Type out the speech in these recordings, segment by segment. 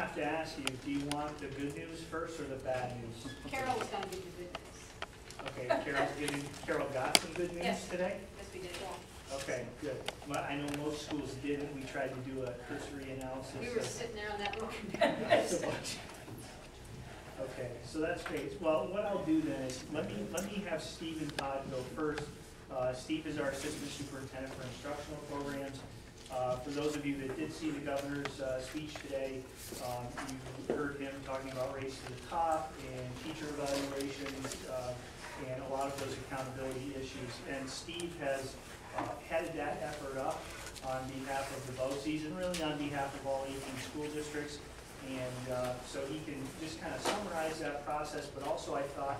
have to ask you, do you want the good news first or the bad news? Carol was going to give you good news. Okay, Carol got some good news Yes. today? Yes, we did. Okay, good. Well, I know most schools didn't. We tried to do a cursory analysis. We were sitting there on that little Okay, so that's great. Well, what I'll do then is, let me have Steve and Todd go first. Steve is our Assistant Superintendent for Instructional Programs. For those of you that did see the governor's speech today, you heard him talking about Race to the Top and teacher evaluations and a lot of those accountability issues. And Steve has headed that effort up on behalf of the BOCES and really on behalf of all 18 school districts. And so he can just kind of summarize that process, but also I thought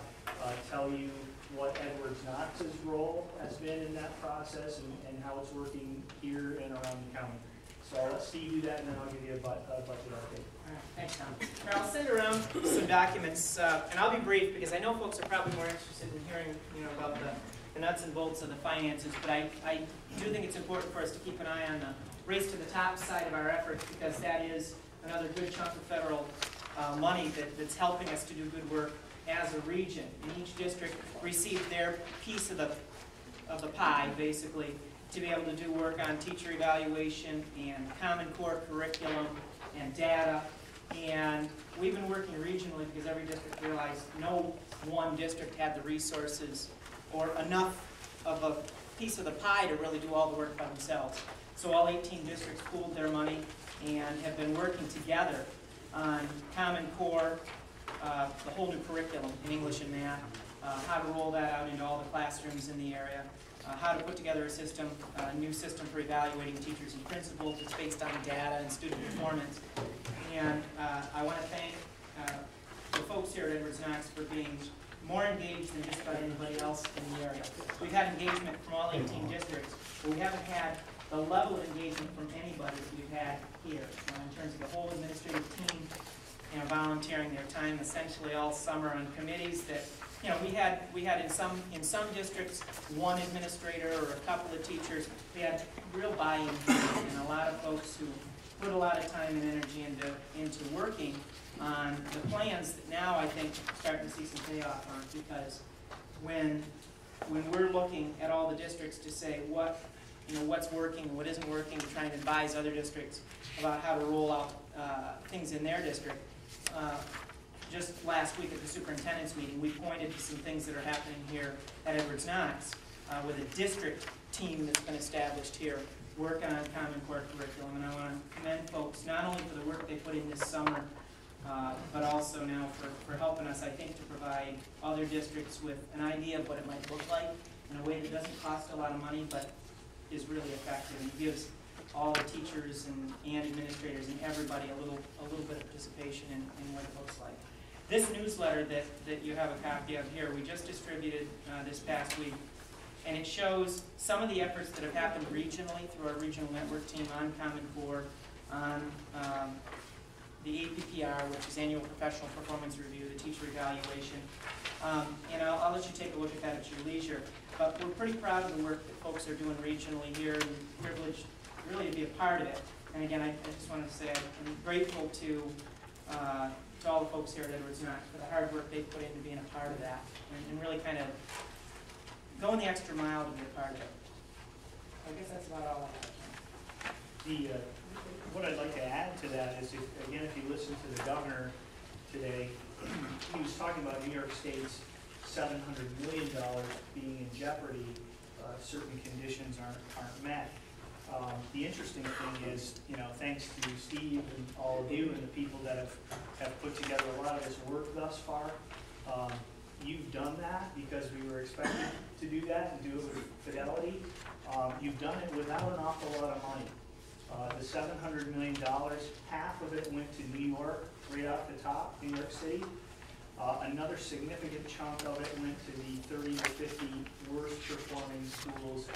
tell you what Edwards Knox's role has been in that process and how it's working here and around the county. So I'll let Steve do that, and then I'll give you a budget update. All right, thanks, Tom. I'll send around some documents, and I'll be brief because I know folks are probably more interested in hearing, about the nuts and bolts of the finances. But I do think it's important for us to keep an eye on the Race to the Top side of our efforts, because that is another good chunk of federal money that's helping us to do good work as a region. And each district received their piece of the pie, basically, to be able to do work on teacher evaluation and Common Core curriculum and data. And we've been working regionally because every district realized no one district had the resources or enough of a piece of the pie to really do all the work by themselves. So all 18 districts pooled their money and have been working together on Common Core, the whole new curriculum in English and math, how to roll that out into all the classrooms in the area, how to put together a system, a new system for evaluating teachers and principals that's based on data and student performance. And I want to thank the folks here at Edwards Knox for being more engaged than just about anybody else in the area. We've had engagement from all 18 districts, but we haven't had the level of engagement from anybody that we've had here in terms of the whole administrative team, volunteering their time essentially all summer on committees that, we had in some districts one administrator or a couple of teachers. We had real buy-in and a lot of folks who put a lot of time and energy into working on the plans that now I think are starting to see some payoff on, because when we're looking at all the districts to say what's working, what isn't working, to try and advise other districts about how to roll out things in their district. Just last week at the superintendent's meeting, we pointed to some things that are happening here at Edwards Knox with a district team that's been established here, working on Common Core curriculum. And I want to commend folks not only for the work they put in this summer, but also now for helping us, I think, to provide other districts with an idea of what it might look like in a way that doesn't cost a lot of money, but is really effective and gives all the teachers and administrators and everybody a little bit of participation in what it looks like. This newsletter that you have a copy of here, we just distributed this past week, and it shows some of the efforts that have happened regionally through our regional network team on Common Core, on the APPR, which is Annual Professional Performance Review, the teacher evaluation. And I'll let you take a look at that at your leisure. But we're pretty proud of the work that folks are doing regionally here, and privileged really to be a part of it. And again, I just wanted to say I'm grateful to all the folks here at Edwards Knox for the hard work they've put into being a part of that, and really kind of going the extra mile to be a part of it. I guess that's about all I have. What I'd like to add to that is, if you listen to the governor today, he was talking about New York State's $700 million being in jeopardy if certain conditions aren't met. The interesting thing is, thanks to Steve and all of you and the people that have put together a lot of this work thus far, you've done that because we were expected to do that and do it with fidelity. You've done it without an awful lot of money. The $700 million, half of it went to New York, right off the top, New York City. Another significant chunk of it went to the 30 to 50 worst performing schools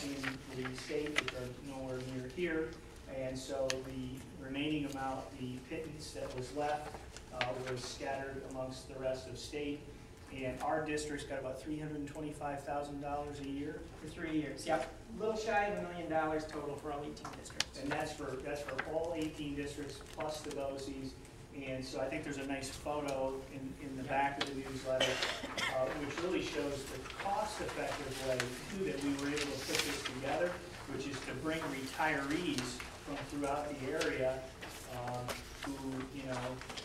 in the state, which are nowhere near here. And so the remaining amount, the pittance that was left, was scattered amongst the rest of state. And our district's got about $325,000 a year. For 3 years, yep. A little shy of $1 million total for all 18 districts. And that's for all 18 districts plus the BOCES. And so I think there's a nice photo in the back of the newsletter, which really shows the cost-effective way too that we were able to put this together, which is to bring retirees from throughout the area who, you know,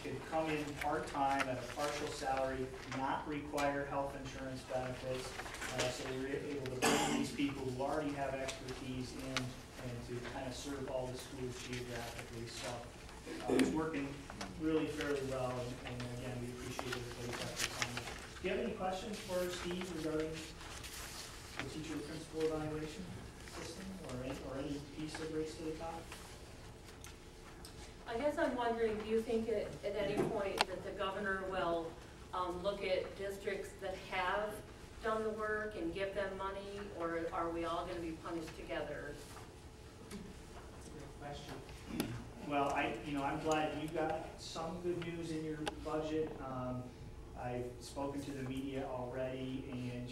could come in part-time at a partial salary, not require health insurance benefits. So we were able to bring these people who already have expertise in and to kind of serve all the schools geographically. So it's working really fairly well, and again, we appreciate everybody's efforts on it. Do you have any questions for Steve regarding the teacher principal evaluation system or any piece that breaks to the top? I guess I'm wondering, do you think at any point that the governor will look at districts that have done the work and give them money, or are we all going to be punished together? That's a great question. Well, I'm glad you got some good news in your budget. I've spoken to the media already, and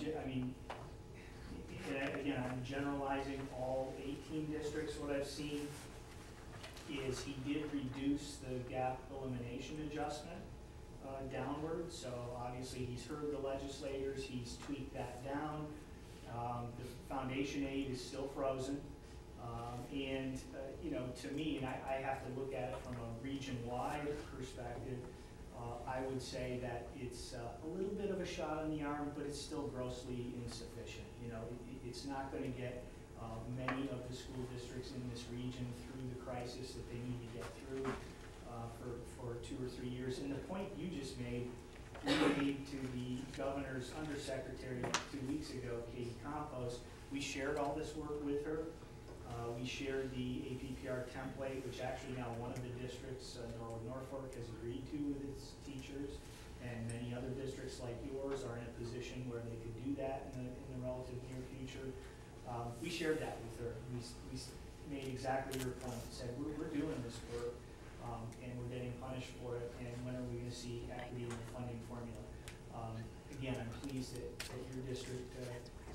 again, I'm generalizing all 18 districts. What I've seen is he did reduce the gap elimination adjustment downward. So obviously he's heard the legislators, he's tweaked that down. The foundation aid is still frozen. To me, and I have to look at it from a region-wide perspective, I would say that it's a little bit of a shot in the arm, but it's still grossly insufficient. It's not going to get many of the school districts in this region through the crisis that they need to get through for 2 or 3 years. And the point you just made, we made to the governor's undersecretary 2 weeks ago, Katie Campos. We shared all this work with her. We shared the APPR template, which actually now one of the districts, Norfolk, has agreed to with its teachers, and many other districts like yours are in a position where they could do that in the relative near future. We shared that with her. We made exactly your point. Said we're doing this work, and we're getting punished for it. And when are we going to see equity in the funding formula? Again, I'm pleased that your district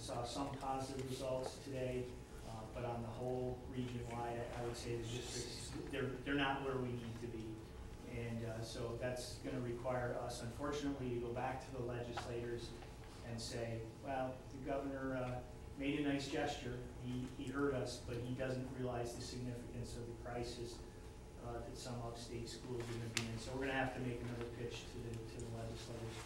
saw some positive results today. But on the whole region-wide, I would say the districts, they're not where we need to be. And so that's going to require us, unfortunately, to go back to the legislators and say, well, the governor made a nice gesture. He heard us, but he doesn't realize the significance of the crisis that some upstate schools are going to be in. So we're going to have to make another pitch to the legislators.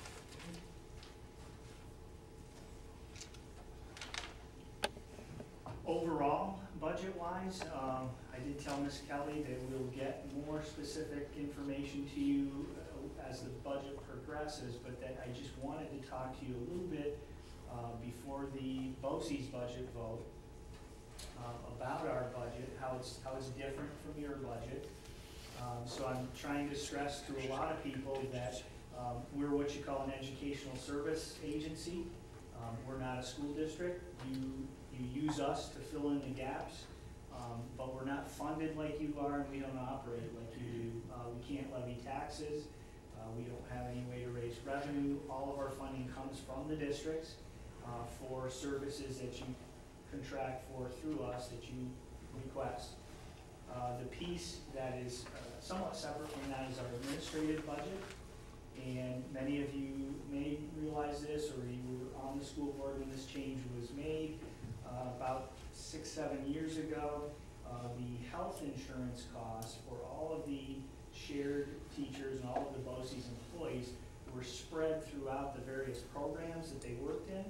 Overall, budget-wise, I did tell Ms. Kelly that we'll get more specific information to you as the budget progresses, but that I just wanted to talk to you a little bit before the BOCES budget vote about our budget, how it's different from your budget. So I'm trying to stress to a lot of people that we're what you call an educational service agency. We're not a school district. You use us to fill in the gaps, but we're not funded like you are, and we don't operate like you do. We can't levy taxes. We don't have any way to raise revenue. All of our funding comes from the districts for services that you contract for through us that you request. The piece that is somewhat separate from that is our administrative budget. And many of you may realize this, or you were on the school board when this change was made. About 6-7 years ago, the health insurance costs for all of the shared teachers and all of the BOCES employees were spread throughout the various programs that they worked in,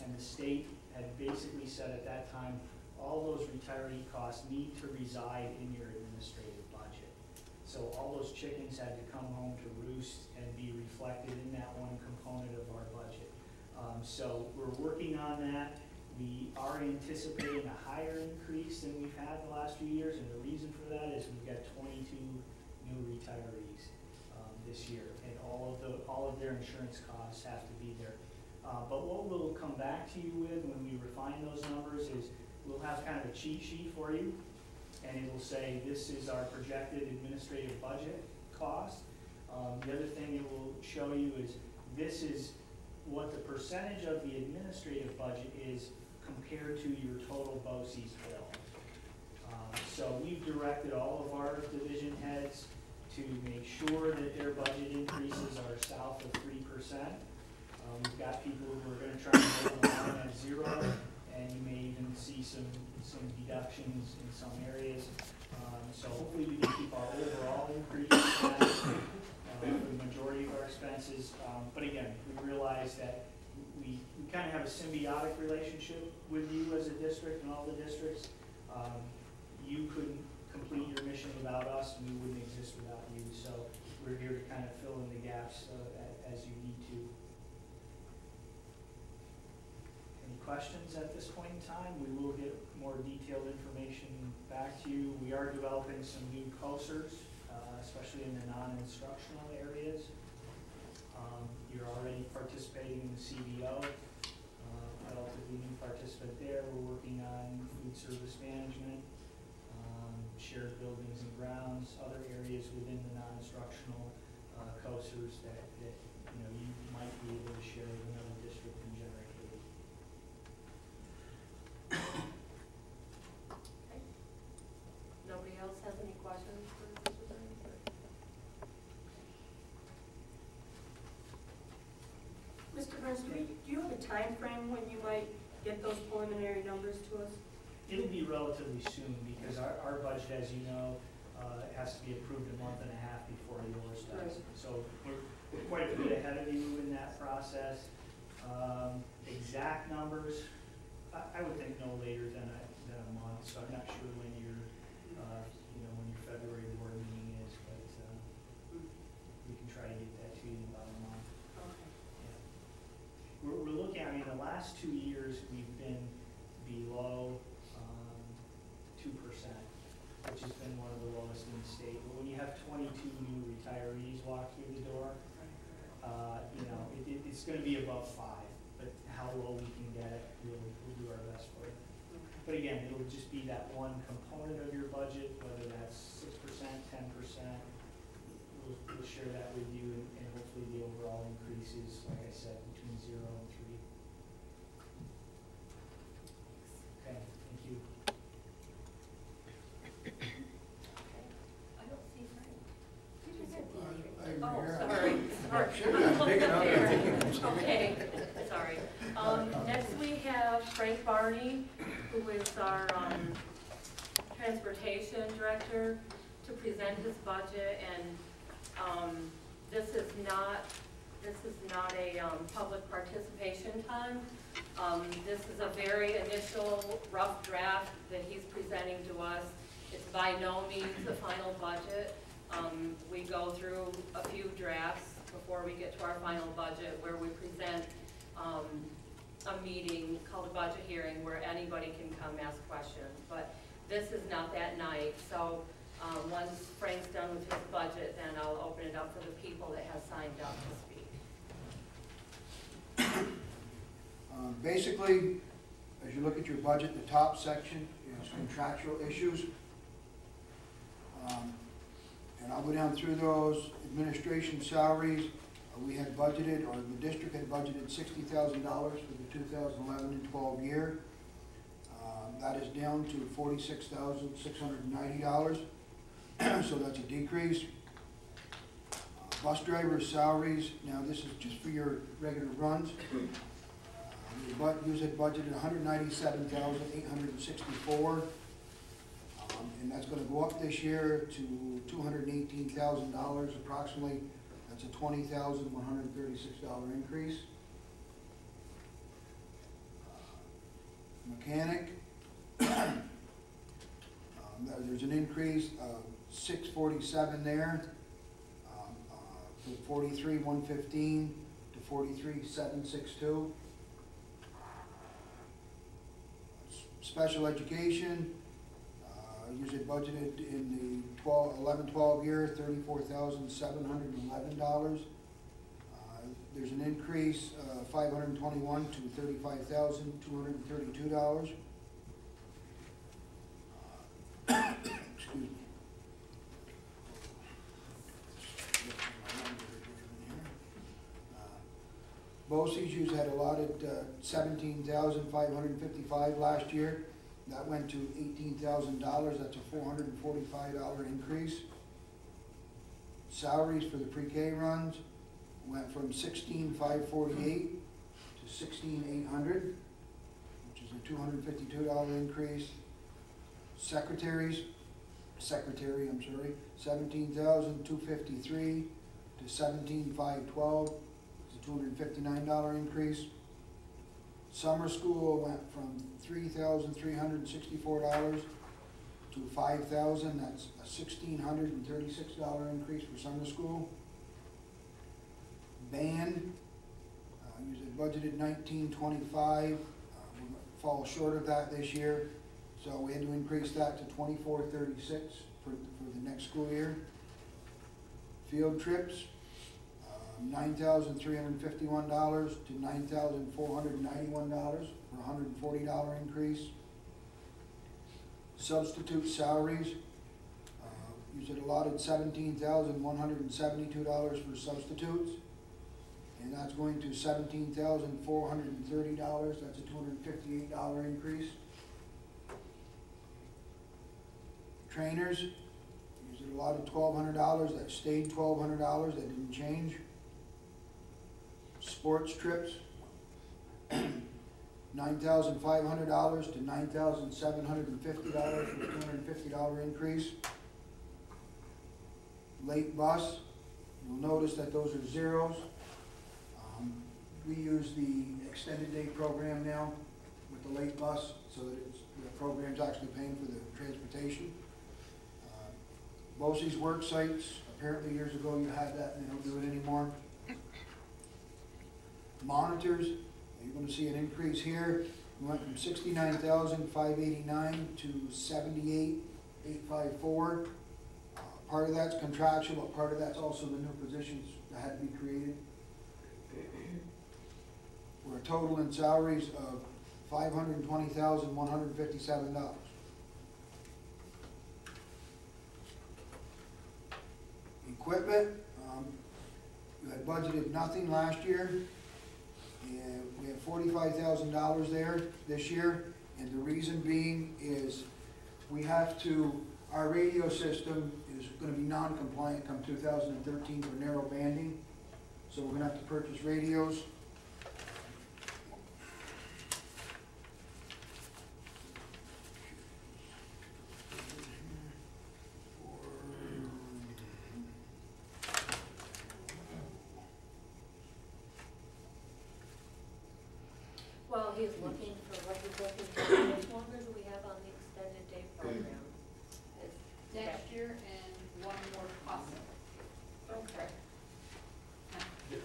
and the state had basically said at that time, all those retiree costs need to reside in your administrative budget. So all those chickens had to come home to roost and be reflected in that one component of our budget. So we're working on that. We are anticipating a higher increase than we've had the last few years, and the reason for that is we've got 22 new retirees this year, and all of their insurance costs have to be there. But what we'll come back to you with when we refine those numbers is we'll have kind of a cheat sheet for you, and it'll say this is our projected administrative budget cost. The other thing it will show you is this is what the percentage of the administrative budget is compared to your total BOCES bill. So we've directed all of our division heads to make sure that their budget increases are south of 3%. We've got people who are gonna try and hold the line at 0, and you may even see some deductions in some areas. So hopefully we can keep our overall increase flat for the majority of our expenses. But again, we realize that we kind of have a symbiotic relationship with you as a district and all the districts. You couldn't complete your mission without us, and we wouldn't exist without you. So we're here to kind of fill in the gaps as you need to. Any questions at this point in time? We will get more detailed information back to you. We are developing some new COSERs, especially in the non-instructional areas. You're already participating in the CBO, relatively new participant there. We're working on food service management, shared buildings and grounds, other areas within the non-instructional COSERs that you might be able to share with another district and generate aid. Nobody else has any questions for Mr. Burns? Mr. Burns, do you have a time frame when you might get those preliminary numbers to us? It'll be relatively soon because our budget, as you know, has to be approved a month and a half before yours does. Right. So we're quite a bit ahead of you in that process. Exact numbers, I would think no later than a month. So I'm not sure when your when your February board meeting is, but we can try to get that to you in about a month. Okay. Yeah. We're looking. I mean, the last 2 years we've been below 2%, which has been one of the lowest in the state. But when you have 22 new retirees walk through the door, it's going to be above 5. But how low we can get it, we'll do our best for it. But again, it'll just be that one component of your budget, whether that's 6%, 10%. We'll share that with you, and hopefully the overall increase is, like I said, between 0 and 3. Okay, thank you. I don't see Frank. I'm Oh, here. sorry. Should have been big enough. Okay, sorry. Next we have Frank Barney, who is our transportation director, to present his budget. And this is not a public participation time. This is a very initial rough draft that he's presenting to us. It's by no means the final budget. We go through a few drafts before we get to our final budget, where we present a meeting called a budget hearing where anybody can come ask questions. But this is not that night. So once Frank's done with his budget, then I'll open it up for the people that have signed up to speak. Basically, as you look at your budget, the top section is contractual issues. And I'll go down through those. Administration salaries, we had budgeted, or the district had budgeted $60,000 for the 2011 and 12 year. That is down to $46,690. So that's a decrease. Bus drivers' salaries, now this is just for your regular runs. You had budgeted $197,864, and that's going to go up this year to $218,000 approximately. That's a $20,136 increase. Mechanic, there's an increase of $647 there, from $43,115 to $43,762. Special education, usually budgeted in the 11-12 year, $34,711. There's an increase of $521 to $35,232. Excuse me. BOCES had allotted $17,555 last year. That went to $18,000. That's a $445 increase. Salaries for the pre-K runs went from $16,548 to $16,800, which is a $252 increase. Secretary, $17,253 to $17,512. It's a $259 increase. Summer school went from $3,364 to $5,000. That's a $1,636 increase for summer school. Band, usually budgeted $1925. We fall short of that this year, so we had to increase that to $2436 for the next school year. Field trips, $9,351 to $9,491 for a $140 increase. Substitute salaries, usually allotted $17,172 for substitutes, and that's going to $17,430. That's a $258 increase. Trainers, usually allotted $1,200. That stayed $1,200. That didn't change. Sports trips, $9,500 to $9,750 for a $250 increase. Late bus, you'll notice that those are zeros. We use the extended day program now with the late bus, so that the program's actually paying for the transportation. BOCES work sites, apparently years ago you had that and they don't do it anymore. Monitors, you're going to see an increase here. We went from $69,589 to $78,854. Part of that's contractual, but part of that's also the new positions that had to be created. We're a total in salaries of $520,157. Equipment, you had budgeted nothing last year, and we have $45,000 there this year, and the reason being is we have to, our radio system is going to be non-compliant come 2013 for narrow banding, so we're going to have to purchase radios. While he's looking for what he's looking for, how much longer do we have on the extended day program? It's Next year and one more possible. Okay.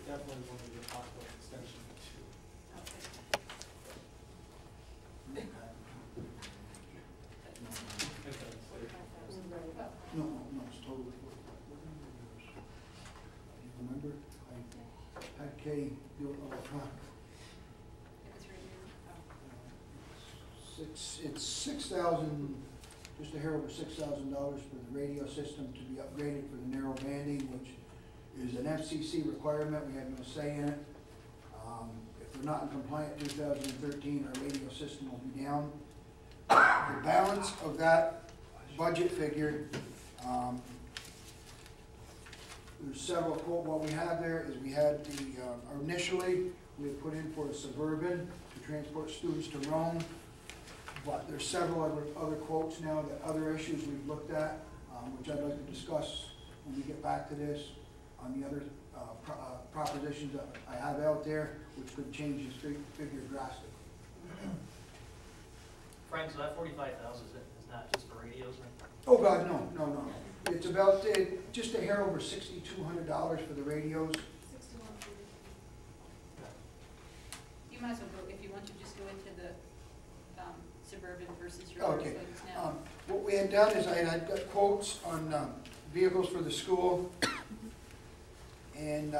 Definitely one of the possible extension too. Okay. No, it's totally. Remember, I had Kay do it all the time. It's right here. It's $6,000, just a hair over $6,000 for the radio system to be upgraded for the narrow banding, which is an FCC requirement. We have no say in it. If we're not in compliant 2013, our radio system will be down. The balance of that budget figure, there's several quotes. What we have there is we had initially we had put in for a Suburban to transport students to Rome, but there's several other quotes now, that other issues we've looked at, which I'd like to discuss when we get back to this on the other propositions that I have out there, which could change this figure drastically. Frank, so that 45,000 is not just for radios, right? Oh God, no. It's about just a hair over $6,200 for the radios. 61. You might as well go, if you want to, just go into the Suburban versus your other Okay. ones now. What we had done is I had got quotes on vehicles for the school, and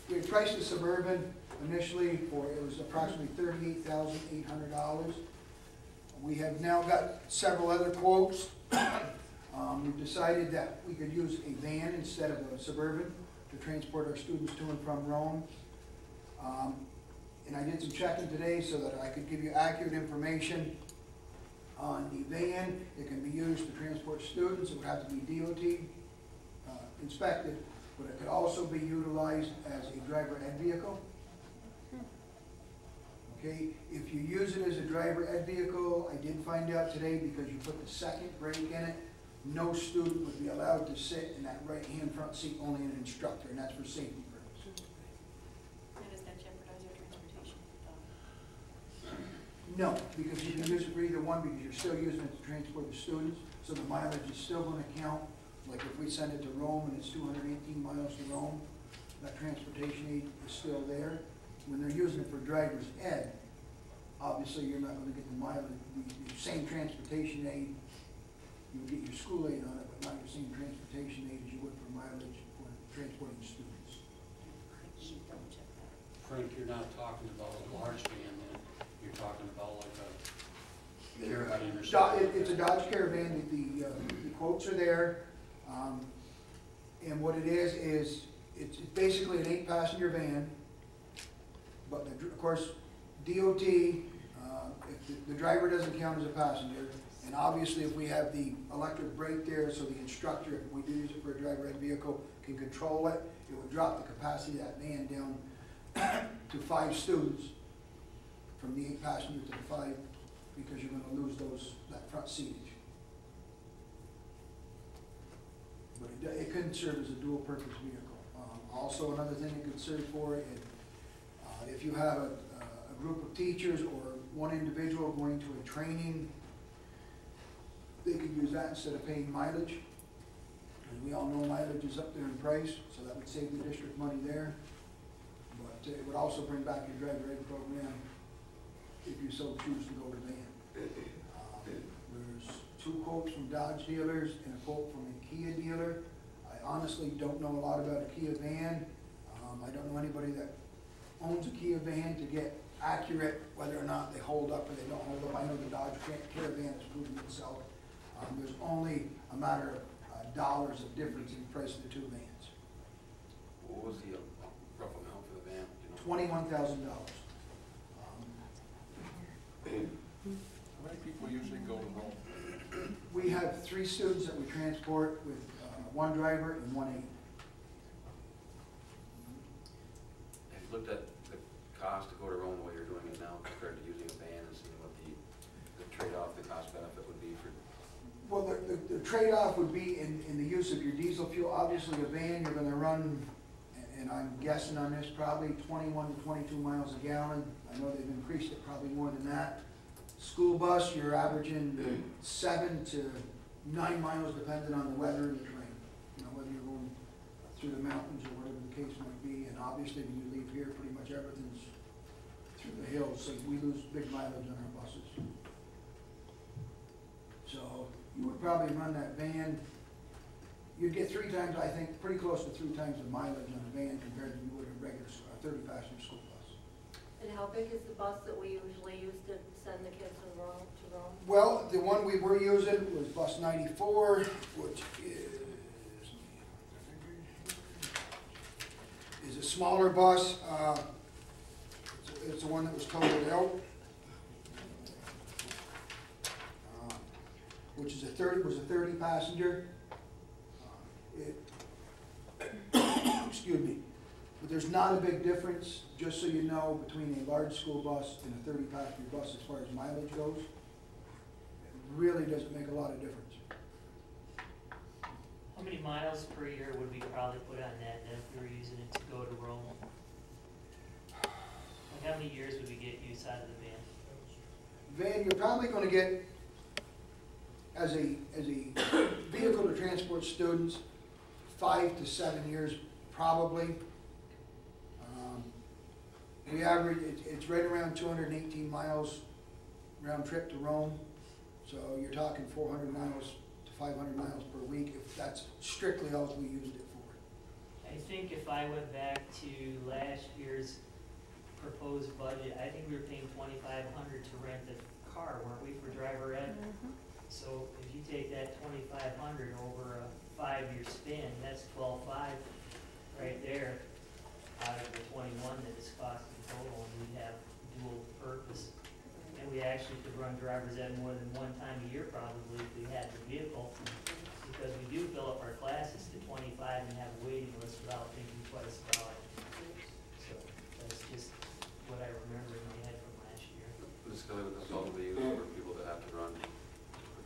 we had priced the Suburban initially it was approximately $38,800. We have now got several other quotes. We've decided that we could use a van instead of a Suburban to transport our students to and from Rome. And I did some checking today so that I could give you accurate information on the van. It can be used to transport students. It would have to be DOT inspected, but it could also be utilized as a driver ed vehicle. Okay, if you use it as a driver ed vehicle, I did find out today, because you put the second brake in it, no student would be allowed to sit in that right-hand front seat, only an instructor, and that's for safety purposes. How does that jeopardize your transportation? No, because you can use it for either one, because you're still using it to transport the students, so the mileage is still gonna count. Like if we send it to Rome and it's 218 miles to Rome, that transportation aid is still there. When they're using it for driver's ed, obviously you're not gonna get the mileage, the same transportation aid. You would get your school aid on it, but not your same transportation aid as you would for mileage for transporting students. Double check that. Frank, you're not talking about a large van then, you're talking about like a caravan or something? It's a Dodge Caravan. The quotes are there. And what it is it's basically an 8-passenger van. But of course, DOT, if the driver doesn't count as a passenger, and obviously if we have the electric brake there, so the instructor, if we do use it for a driver ed vehicle, can control it, it would drop the capacity of that van down to 5 students, from the 8-passenger to the 5, because you're gonna lose that front seatage. But it couldn't serve as a dual-purpose vehicle. Also, another thing it could serve for, if you have a group of teachers or one individual going to a training, they could use that instead of paying mileage. And we all know mileage is up there in price, so that would save the district money there. But it would also bring back your driver ed program if you so choose to go to van. There's 2 quotes from Dodge dealers and a quote from a Kia dealer. I honestly don't know a lot about a Kia van. I don't know anybody that owns a Kia van to get accurate whether or not they hold up or they don't hold up. I know the Dodge Caravan has proven itself. There's only a matter of dollars of difference in the price of the 2 vans. What was the rough amount for the van? You know? $21,000. How many people usually go to Rome? We have 3 students that we transport with 1 driver and 1 aide. Have you looked at the cost to go to Rome the way you're doing it now compared to using a van and seeing what the trade-off, the cost benefit would be for? Well, the trade-off would be in the use of your diesel fuel. Obviously, a van, you're gonna run, and I'm guessing on this, probably 21 to 22 miles a gallon. I know they've increased it probably more than that. School bus, you're averaging 7 to 9 miles depending on the weather and the terrain. You know, whether you're going through the mountains or whatever the case might be. And obviously, when you leave here, pretty much everything's through the hills, so we lose big mileage on our buses. So you would probably run that van, you'd get 3 times, I think, pretty close to 3 times the mileage on a van compared to you would a regular 30-passenger school bus. And how big is the bus that we usually use to send the kids to Rome? Well, the one we were using was bus 94, which is a smaller bus. It's the one that was totaled out, which is was a 30-passenger. Excuse me. But there's not a big difference, just so you know, between a large school bus and a 30-passenger bus as far as mileage goes. It really doesn't make a lot of difference. How many miles per year would we probably put on that then if we were using it to go to Rome? Like how many years would we get use out of the van? Van, you're probably going to get, as a vehicle to transport students, 5 to 7 years probably. We average, it's right around 218 miles round trip to Rome. So you're talking 400 miles to 500 miles per week if that's strictly all we used it for. I think if I went back to last year's proposed budget, I think we were paying $2,500 to rent a car, weren't we, for driver ed? So if you take that $2,500 over a 5-year span, that's $12,500 right there out of the 21 that it's costing total, and we'd have run drivers at more than one time a year probably if we had the vehicle. Because we do fill up our classes to 25 and have a waiting list without thinking twice about it. So that's just what I remember in my head from last year. This is this is all we use for people that have to run the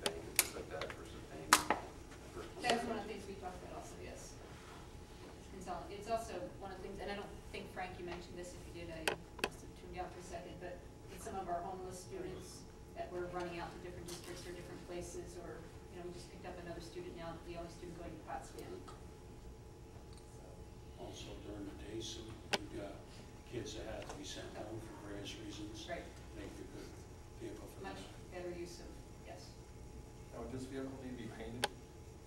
bank and things like that versus paying. That's one of the things we talked about also, yes. It's also one of the things, and I don't think, Frank, you mentioned this, if you did, I must have tuned out for a second, but it's some of our homeless students that we're running out to different districts or different places, or, you know, we just picked up another student now, the only student going to Potsdam. Also during the day, so we've got kids that have to be sent home for various reasons. Right, Make a good vehicle for much that. better use of, yes. Now, would this vehicle need to be painted?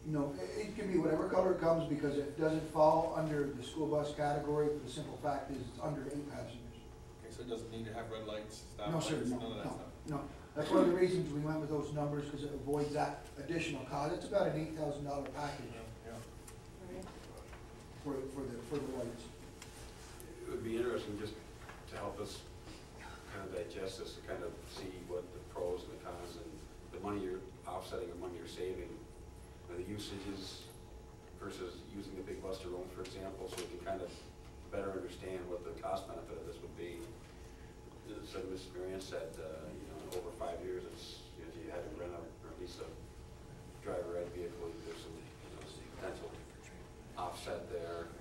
No, it can be whatever color it comes because it doesn't fall under the school bus category. The simple fact is it's under 8 passengers. Okay, so it doesn't need to have red lights, stop No, lights, sir, none of that stuff? no. That's one of the reasons we went with those numbers, because it avoids that additional cost. It's about an $8,000 package Yeah. for the lights. It would be interesting just to help us kind of digest this, to kind of see what the pros and the cons and the money you're offsetting and money you're saving, the usages versus using the big Buster Roam, for example, so we can kind of better understand what the cost benefit of this would be. As Ms. Marianne said, you know, over 5 years, it's, if you had to rent or at least a driver ed vehicle, there's some, you know, potential offset there,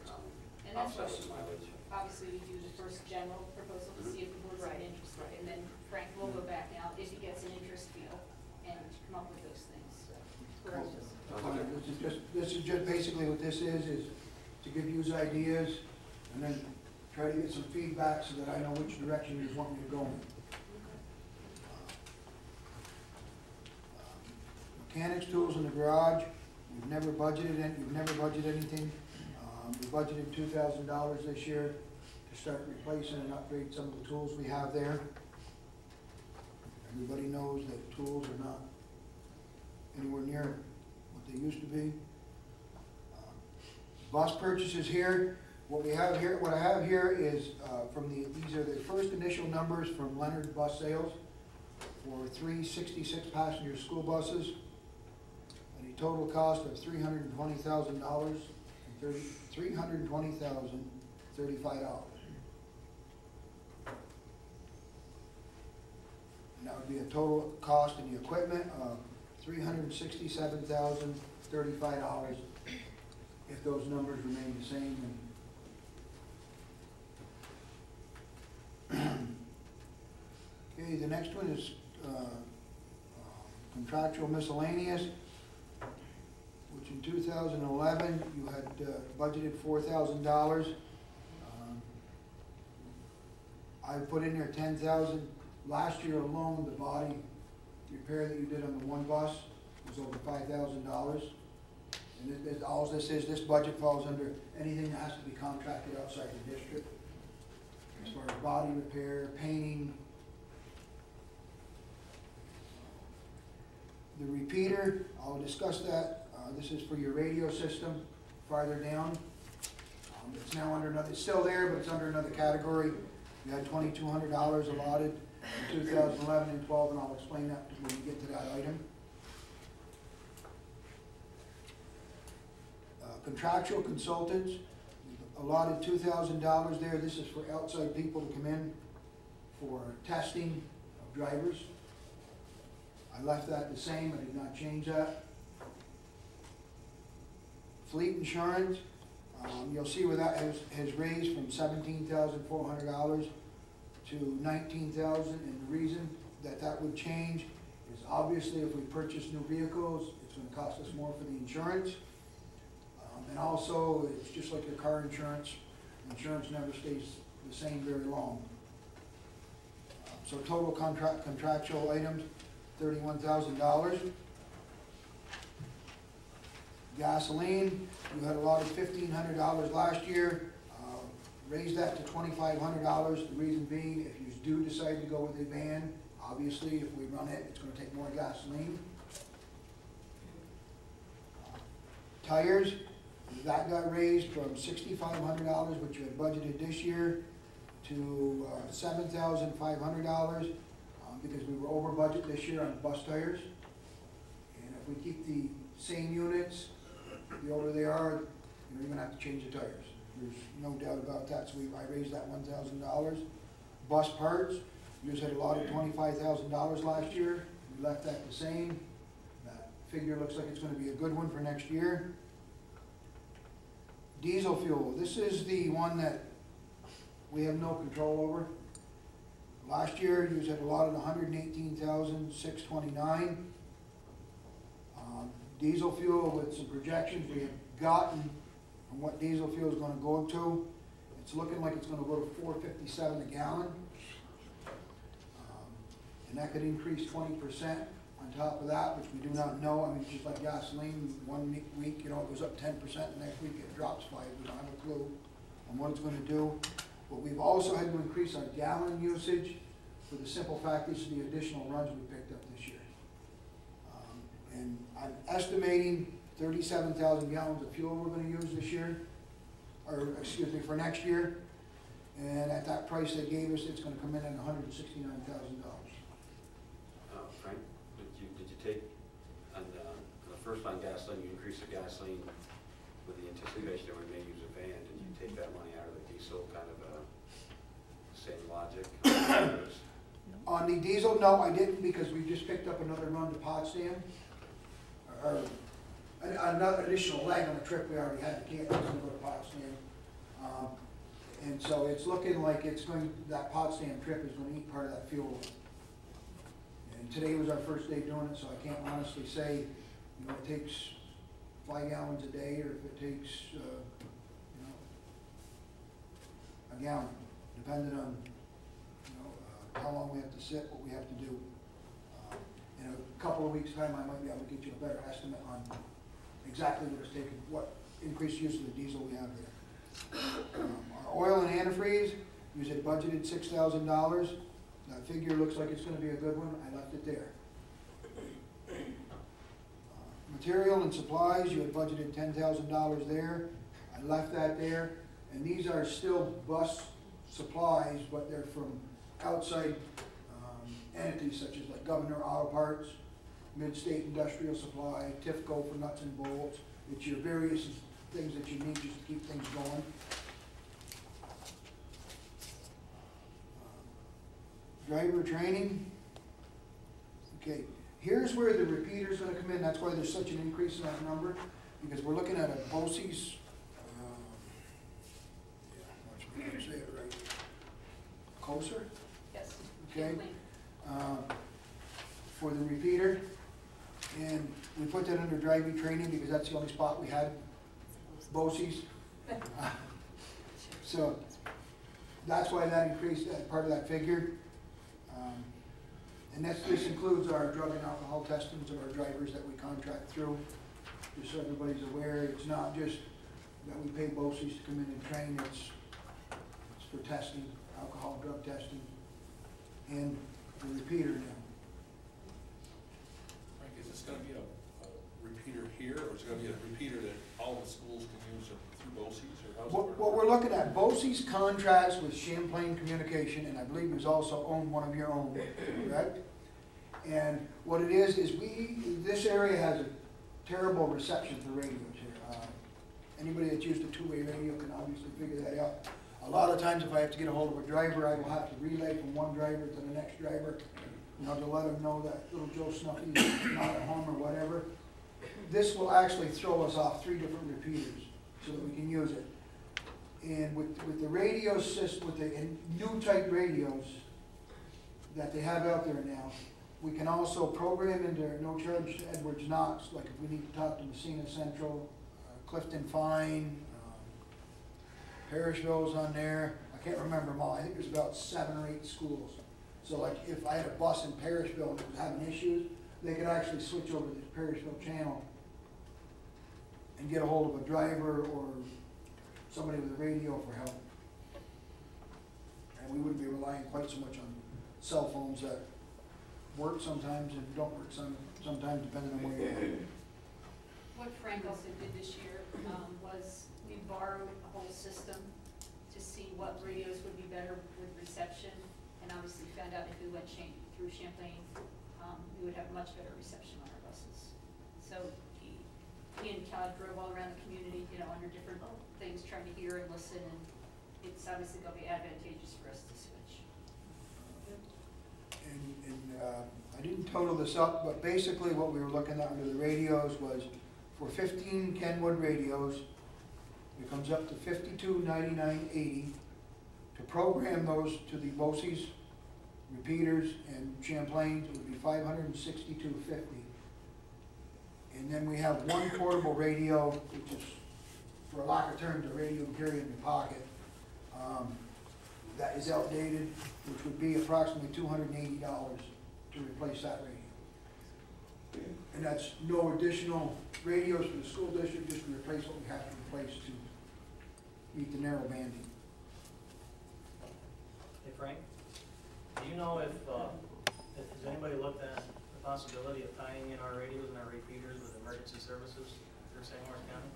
And that's offset what, with mileage. obviously, we do the first general proposal to see if the board's Right. interested, and then Frank will go back now if he gets an interest feel and come up with those things. This is just basically what this is to give you ideas and then try to get some feedback so that I know which direction you want me to go in. Mechanics tools in the garage, you've never budgeted anything. We budgeted $2,000 this year to start replacing and upgrade some of the tools we have there. Everybody knows that tools are not anywhere near what they used to be. Bus purchases here, what I have here is these are the first initial numbers from Leonard Bus Sales for 3 66 passenger school buses at a total cost of $320,035. And that would be a total cost in the equipment of $367,035 if those numbers remain the same. Okay, the next one is contractual miscellaneous, which in 2011 you had budgeted $4,000. I put in there $10,000. Last year alone, the body repair that you did on the one bus was over $5,000. And all this is, this budget falls under anything that has to be contracted outside the district. As far as body repair, painting. The repeater, I'll discuss that. This is for your radio system farther down. It's now under another, it's still there, but it's under another category. You had $2,200 allotted in 2011 and 12, and I'll explain that when we get to that item. Contractual consultants, allotted $2,000 there. This is for outside people to come in for testing of drivers. I left that the same, I did not change that. Fleet insurance, you'll see where that has raised from $17,400 to $19,000, and the reason that would change is obviously if we purchase new vehicles, it's going to cost us more for the insurance. And also, it's just like the car insurance. Insurance never stays the same very long. So total contractual items, $31,000. Gasoline, you had allotted $1,500 last year. Raised that to $2,500. The reason being, if you do decide to go with a van, obviously, if we run it, it's going to take more gasoline. Tires, that got raised from $6,500, which you had budgeted this year, to $7,500. because we were over budget this year on bus tires. And if we keep the same units, the older they are, you're gonna have to change the tires. There's no doubt about that, so I raised that $1,000. Bus parts, we just had a lot of $25,000 last year, we left that the same. That figure looks like it's gonna be a good one for next year. Diesel fuel, this is the one that we have no control over. Last year, you had a lot of $118,629. Diesel fuel with some projections we have gotten on what diesel fuel is gonna go to. It's looking like it's gonna go to $4.57 a gallon. And that could increase 20% on top of that, which we do not know. I mean, just like gasoline, one week, you know, it goes up 10%, the next week it drops 5%. We don't have a clue on what it's gonna do. But we've also had to increase our gallon usage for the simple fact this is the additional runs we picked up this year. And I'm estimating 37,000 gallons of fuel we're gonna use this year, or excuse me, for next year. And at that price they gave us, it's gonna come in at $169,000. Frank, did you take, on the first line gasoline, you increased the gasoline with the anticipation that we may use a van, did you take that money out of the diesel, kind of same logic? On the diesel, no, I didn't, because we just picked up another run to Potsdam. Or another additional leg on the trip we already had to Canton, to go to Potsdam. And so it's looking like it's going, that Potsdam trip is gonna eat part of that fuel. And today was our first day doing it, so I can't honestly say, you know, it takes 5 gallons a day, or if it takes, you know, a gallon, depending on, you know, how long we have to sit, what we have to do. In a couple of weeks' time, I might be able to get you a better estimate on exactly what it's taken, what increased use of the diesel we have there. Our oil and antifreeze, we had budgeted $6,000. That figure looks like it's gonna be a good one, I left it there. Material and supplies, you had budgeted $10,000 there, I left that there. And these are still bus supplies, but they're from outside entities such as like Governor Auto Parts, Mid-State Industrial Supply, TIFCO for nuts and bolts. It's your various things that you need just to keep things going. Driver training. Okay, here's where the repeater's gonna come in. That's why there's such an increase in that number, because we're looking at a BOCES, yeah, let's say it right. Closer? Yes. Okay. For the repeater, and we put that under driving training because that's the only spot we had BOCES. So that's why that increased, that part of that figure. And this includes our drug and alcohol testings of our drivers that we contract through. Just so everybody's aware, it's not just that we pay BOCES to come in and train, it's for testing, alcohol, drug testing, and the repeater now. Frank, is this gonna be a repeater here, or is it gonna be a repeater that all the schools can use through BOCES, or how's it work? What we're looking at, BOCES contracts with Champlain Communication, and I believe he's also owned one of your own, correct? And what it is this area has a terrible reception for radios here. Anybody that's used a two-way radio can obviously figure that out. A lot of times if I have to get a hold of a driver, I will have to relay from one driver to the next driver, you know, to let them know that little Joe Snuffy is not at home or whatever. This will actually throw us off 3 different repeaters so that we can use it. And with the radio system, with the new type radios that they have out there now, we can also program into no charge Edwards Knox, like if we need to talk to Messina Central, Clifton Fine, Parrishville's on there. I can't remember them all. I think there's about 7 or 8 schools. So like if I had a bus in Parrishville and was having issues, they could actually switch over to the Parrishville channel and get a hold of a driver or somebody with a radio for help. And we wouldn't be relying quite so much on cell phones that work sometimes and don't work sometimes depending on where you're at. What Frank also did this year was we borrowed a whole system to see what radios would be better with reception, and obviously found out if we went through Champlain, we would have much better reception on our buses. So he and Todd drove all around the community, you know, under different things, trying to hear and listen, and it's obviously going to be advantageous for us to switch. I didn't total this up, but basically what we were looking at under the radios was for 15 Kenwood radios, it comes up to $52.99.80. To program those to the BOCES, repeaters, and Champlains, it would be $562.50. And then we have one portable radio, which is, for a lack of terms, a radio you carry in your pocket. That is outdated, which would be approximately $280 to replace that radio. And that's no additional radios for the school district, just to replace what we have to replace to meet the narrow banding. Hey Frank, do you know if has anybody looked at the possibility of tying in our radios and our repeaters with emergency services for St. Lawrence County?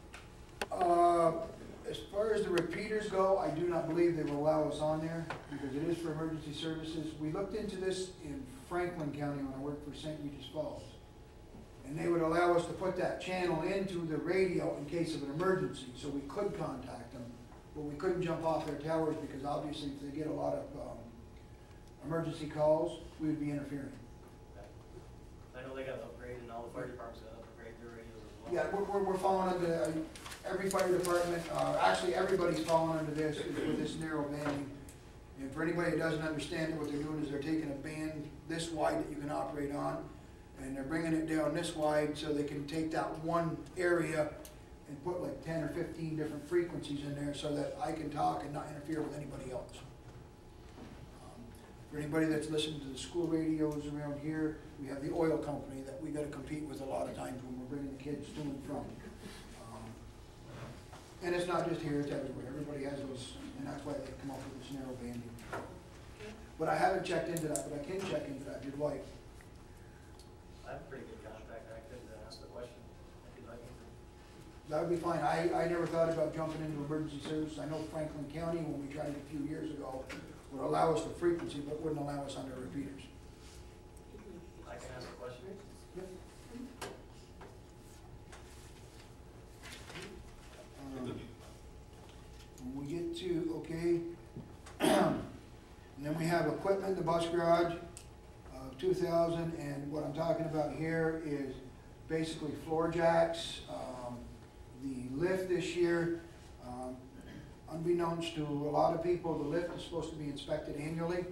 As far as the repeaters go, I do not believe they will allow us on there because it is for emergency services. We looked into this in Franklin County when I worked for St. Regis Falls. And they would allow us to put that channel into the radio in case of an emergency, so we could contact them. But we couldn't jump off their towers because obviously if they get a lot of emergency calls, we would be interfering. I know they got to upgrade and all the fire departments got to upgrade their radios as well. Yeah, we're falling under, every fire department, actually everybody's falling under this, with this narrow banding. And for anybody who doesn't understand it, what they're doing is they're taking a band this wide that you can operate on, and they're bringing it down this wide so they can take that one area and put like 10 or 15 different frequencies in there so that I can talk and not interfere with anybody else. For anybody that's listening to the school radios around here, we have the oil company that we got to compete with a lot of times when we're bringing the kids to and from. And it's not just here, it's everywhere. Everybody has those, and that's why they come up with this narrow banding. But I haven't checked into that, but I can check into that if you'd like. I have pretty good contact. I could ask the question if you'd like me to. That would be fine. I never thought about jumping into emergency service. I know Franklin County, when we tried it a few years ago, would allow us the frequency, but wouldn't allow us under repeaters. I can ask a question. When we get to, okay, and then we have equipment in the bus garage of 2,000, and what I'm talking about here is basically floor jacks. The lift this year, unbeknownst to a lot of people, the lift is supposed to be inspected annually.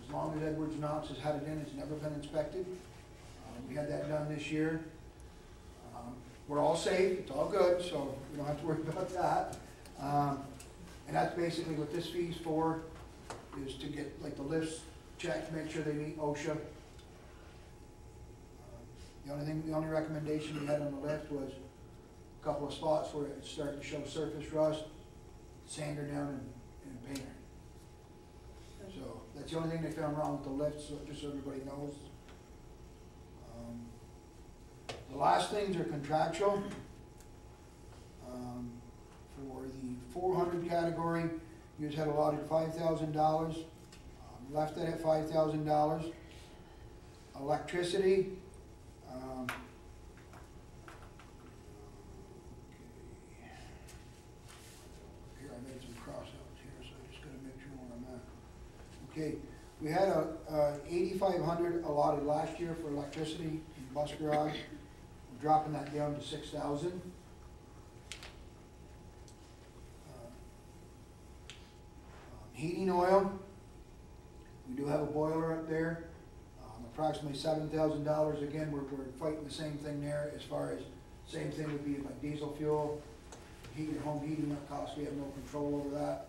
As long as Edwards Knox has had it in, it's never been inspected. We had that done this year. We're all safe, it's all good, so we don't have to worry about that. And that's basically what this fee's for, is to get like the lifts checked, make sure they meet OSHA. The only recommendation we had on the lift was a couple of spots where it's starting to show surface rust, sand her down and paint her. So that's the only thing they found wrong with the lift, so just so everybody knows. The last things are contractual. For the 400 category, you just had allotted $5,000, left it at $5,000. Electricity, here I made some crossouts here, so I just got to make sure where I'm at. Okay, we had $8,500 allotted last year for electricity in the bus garage. We're dropping that down to $6,000. Heating oil, we do have a boiler up there, approximately $7,000. Again, we're fighting the same thing there as far as, same thing would be like diesel fuel, heat your home heating costs, we have no control over that.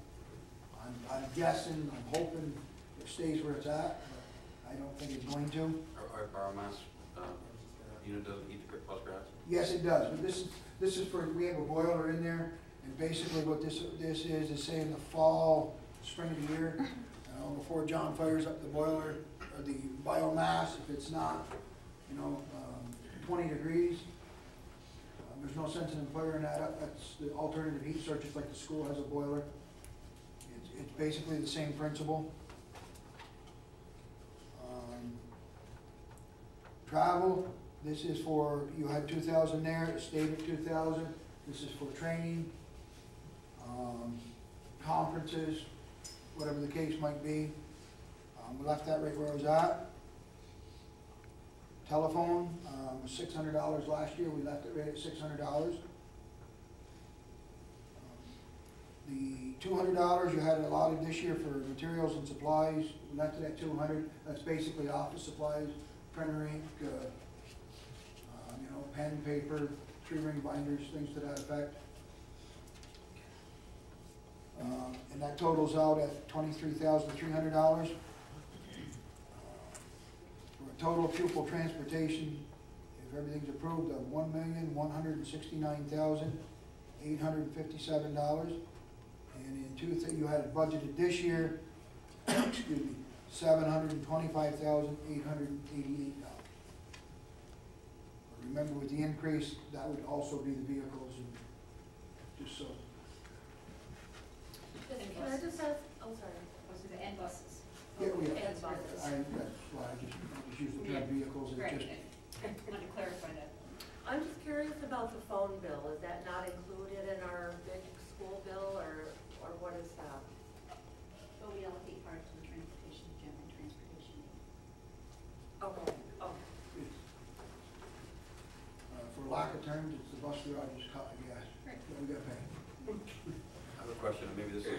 I'm guessing, I'm hoping it stays where it's at, but I don't think it's going to. Our biomass unit doesn't heat the bus garage? Yes, it does, but this is for, we have a boiler in there, and basically what this is say in the fall, spring of the year, before John fires up the boiler, or the biomass, if it's not, 20 degrees, there's no sense in firing that up. That's the alternative heat source, just like the school has a boiler. It's basically the same principle. Travel, this is for, you had 2,000 there, it stayed at 2,000. This is for training, conferences, whatever the case might be. We left that right where it was at. Telephone, was $600 last year, we left it right at $600. The $200 you had allotted this year for materials and supplies, we left it at $200. That's basically office supplies, printer ink, pen, paper, tree ring binders, things to that effect. And that totals out at $23,300. For a total pupil transportation, if everything's approved, of $1,169,857. And in you had it budgeted this year, excuse me, $725,888. Remember, with the increase, that would also be the vehicles, and just so. Can I just ask, oh, sorry. Those are the end buses. Yeah, we, And buses. that's why I just use the term vehicles, Right, it's just, I wanted to clarify that. I'm just curious about the phone bill. Is that not included in our big school bill, or what is that? But we allocate part to the transportation, general transportation. Okay, oh, for lack of terms, it's the bus garage's cut, gas, Right. that we gotta pay. I have a question, and maybe this is,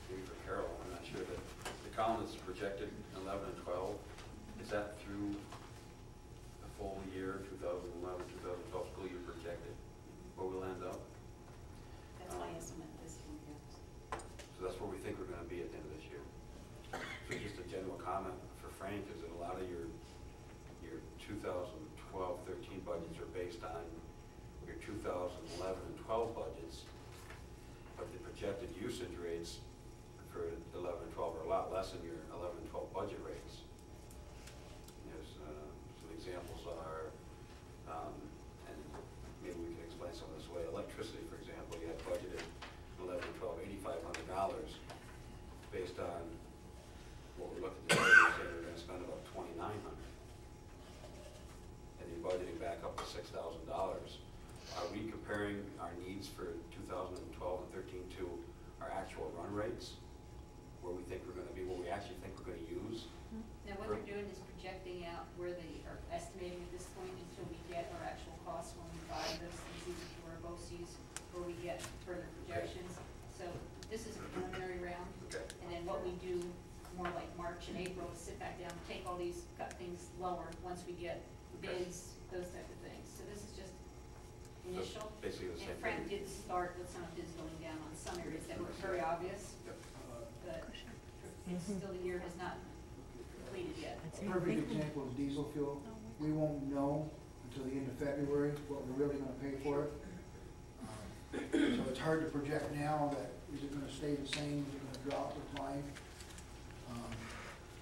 maybe for Carol, I'm not sure, but the column that's projected 11 and 12, is that through the full year, 2011, 2012 school year projected, where we'll end up? That's my estimate this one, yes. So that's where we think we're gonna be at the end of this year. So just a general comment for Frank, is that a lot of your 2012-13 budgets are based on your 2011 and 12 budgets, but the projected usage rates for 11 and 12 are a lot less than your 11 and 12 budget rates. There's some examples are, and maybe we can explain some of this way. Electricity, for example, you had budgeted 11 and 12, $8,500 based on what we're looking to do. We're saying we're going to spend about $2,900. And you're budgeting back up to $6,000. Are we comparing our needs for 2012 and 13 to our actual run rates, where we think we're going to be, what we actually think we're going to use? Now, what they're doing is projecting out where they are estimating at this point until we get our actual costs when we buy those things, either through our BOCES, or we get further projections. So this is a preliminary round. Okay. And then what we do more like March and April is sit back down, take all these, cut things lower once we get bids, those type of things. So this is just initial. Basically the same And Frank thing. did start with some of his going down on some areas that were very obvious, Yep. but it's still, the year has not completed yet. A perfect example is diesel fuel. We won't know until the end of February what we're really gonna pay for it. So it's hard to project now that, is it gonna stay the same, is it gonna drop or climb?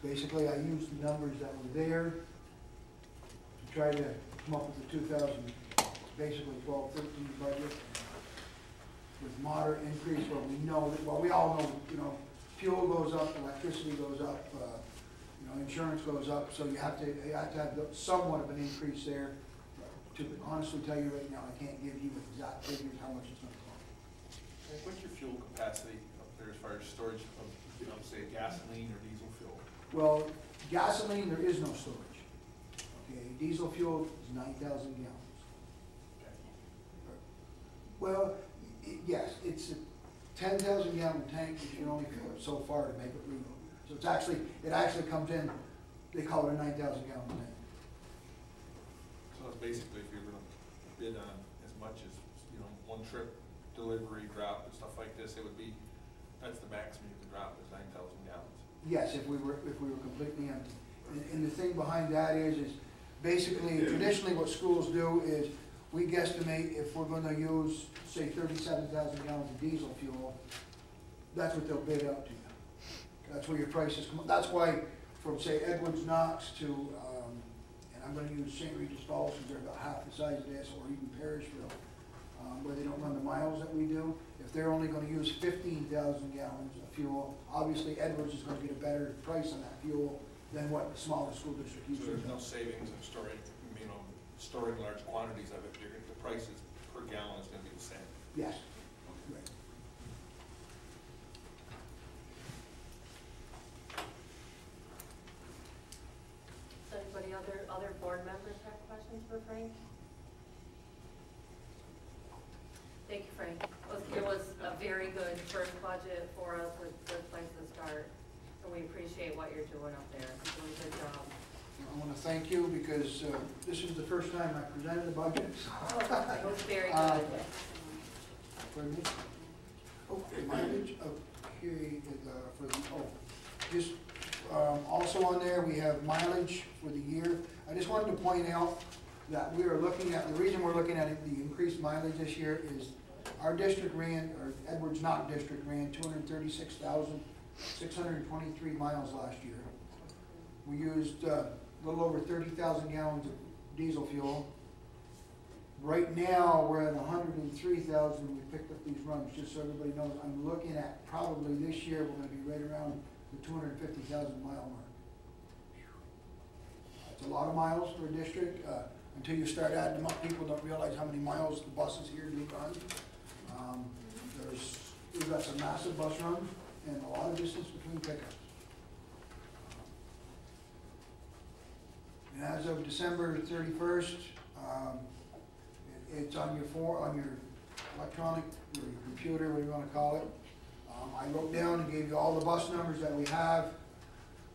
Basically, I used the numbers that were there to try to come up with the 2012, 13 budget with moderate increase, where we know that, well, we all know, fuel goes up, electricity goes up, insurance goes up, so you have to have somewhat of an increase there. To honestly tell you right now, I can't give you exact figures how much it's gonna cost. What's your fuel capacity up there as far as storage of, say, gasoline or diesel fuel? Well, gasoline, there is no storage. Okay, diesel fuel is 9,000 gallons. Well, yes, it's a 10,000 gallon tank, but you can only fill it so far to make it legal. So it actually comes in, they call it a 9,000 gallon tank. So it's basically, if you're gonna bid on as much as, one trip, delivery, drop, and stuff like this, it would be, that's the maximum you can drop, is 9,000 gallons. Yes, if we were completely empty. And the thing behind that is basically, traditionally what schools do is, we guesstimate if we're gonna use, say, 37,000 gallons of diesel fuel, that's what they'll bid out to you. That's where your prices come, that's why from, say, Edwards Knox to, and I'm gonna use St. Regis Falls, because they're about half the size of this, or even Parrishville, where they don't run the miles that we do. If they're only gonna use 15,000 gallons of fuel, obviously Edwards is gonna get a better price on that fuel than what the smallest school district So uses. there's no savings in storing, storing large quantities of it, the prices per gallon is gonna be the same. Yes. Right. So anybody, other board members have questions for Frank? Thank you, Frank. It was a very good first budget for us, a good place to start. And we appreciate what you're doing up there. You're doing a good job. I want to thank you because this is the first time I presented a budget. It was very Uh, good. Pardon me? Okay, mileage, okay, for the, just, also on there, we have mileage for the year. I just wanted to point out that we are looking at, the reason we're looking at the increased mileage this year is our district ran, or Edwards Knott District ran 236,623 miles last year. We used a little over 30,000 gallons of diesel fuel. Right now, we're at 103,000, we picked up these runs, just so everybody knows. I'm looking at probably this year, we're gonna be right around the 250,000 mile mark. That's a lot of miles for a district. Until you start adding them up, people don't realize how many miles the buses here do run. We've got some massive bus runs and a lot of distance between pickups. And as of December 31st, it's on your electronic, your computer, whatever you want to call it. I wrote down and gave you all the bus numbers that we have.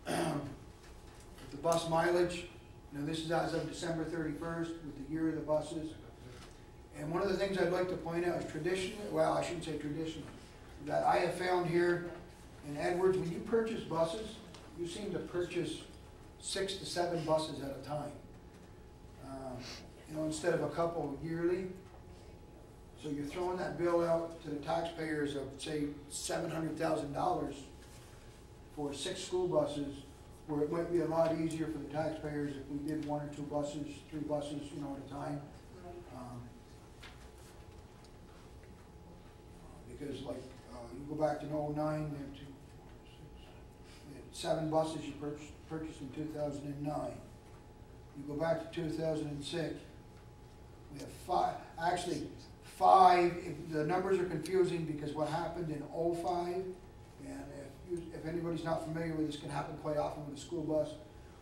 The bus mileage, now this is as of December 31st with the year of the buses. And one of the things I'd like to point out is traditionally, well, I shouldn't say traditionally, that I have found here in Edwards, when you purchase buses, you seem to purchase 6 to 7 buses at a time. Instead of a couple yearly. So you're throwing that bill out to the taxpayers of, say, $700,000 for 6 school buses, where it might be a lot easier for the taxpayers if we did 1 or 2 buses, 3 buses, at a time. Because like, you go back to 09, we had 7 buses you purchased in 2009. You go back to 2006, we have 5, actually 5, the numbers are confusing because what happened in 05, and if anybody's not familiar with this, can happen quite often with a school bus.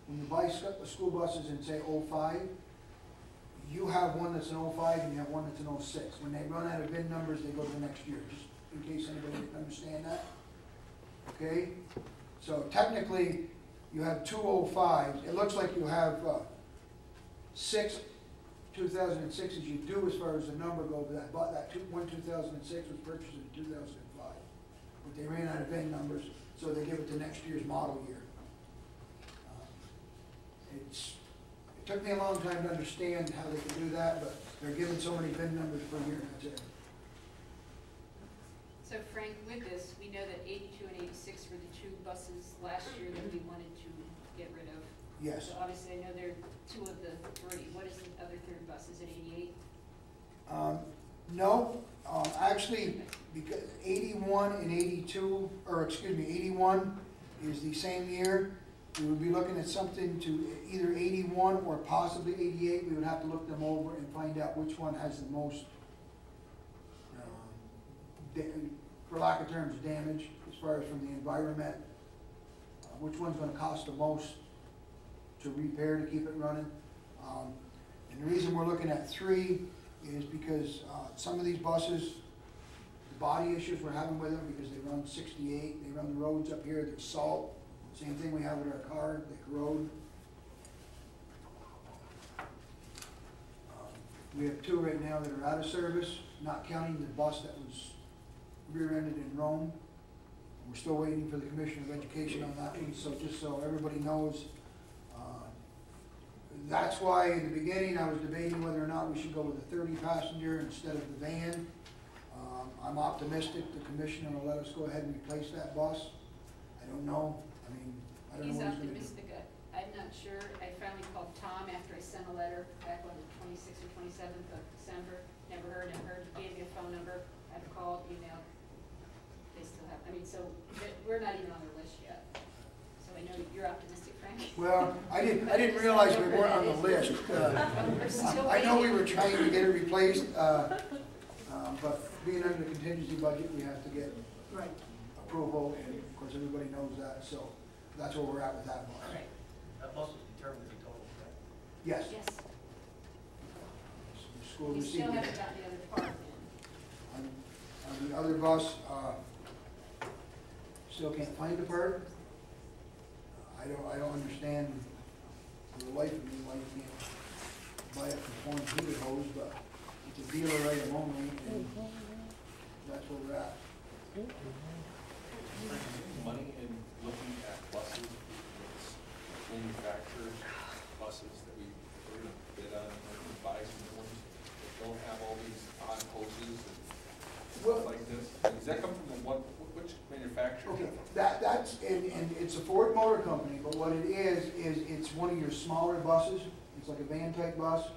When you buy school buses in say 05, you have one that's an 05 and you have one that's an 06. When they run out of VIN numbers, they go to the next year, just in case anybody didn't understand that. Okay? So technically, you have 2 05s. It looks like you have 6 2006s you do as far as the number goes, but that 2006 was purchased in 2005. But they ran out of VIN numbers, so they give it to next year's model year. It took me a long time to understand how they could do that, but they're given so many VIN numbers per year, and that's it. So Frank, with this, we know that 82 and 86 were the 2 buses last year that we wanted to get rid of. Yes. So obviously, I know there are 2 of the 3. What is the other third bus? Is it 88? No, actually, because 81 and 82, or excuse me, 81 is the same year. We would be looking at something to either 81 or possibly 88. We would have to look them over and find out which one has the most, for lack of terms, damage as far as from the environment. Which one's going to cost the most to repair to keep it running. And the reason we're looking at 3 is because some of these buses, the body issues we're having with them because they run 68, they run the roads up here, there's salt. Same thing we have with our car, they corrode. We have 2 right now that are out of service, not counting the bus that was rear-ended in Rome. We're still waiting for the Commissioner of Education on that one, so just so everybody knows. That's why in the beginning I was debating whether or not we should go with a 30-passenger instead of the van. I'm optimistic the Commissioner will let us go ahead and replace that bus. I don't know. I mean, I don't know He's what he's going to do. optimistic. I'm not sure. I finally called Tom after I sent a letter back on the 26th or 27th of December. Never heard. He gave me a phone number. I've called, emailed. They still have, so we're not even on their list yet. So I know you're optimistic, Frank. Well, I didn't realize we weren't on the list. We're still I know we waiting. were trying to get it replaced, but being under the contingency budget, we have to get Right. approval, and of course, everybody knows that, so that's where we're at with that one. Right. That bus was determined to be total, right? Yes. Yes, The school we received still it. haven't got the other part in. On the other bus, still can't find the part. I don't understand for the life of me why you can't buy it from Point Heater Hose, but it's a dealer item only, and that's where we're at. Money in looking at buses, it's manufacturers, buses that we're gonna bid on, we're gonna buy some new ones that don't have all these odd hoses and Well- stuff like this. Does that come from which manufacturer? Okay, that's, and it's a Ford Motor Company, but what it is it's one of your smaller buses. It's like a van type bus.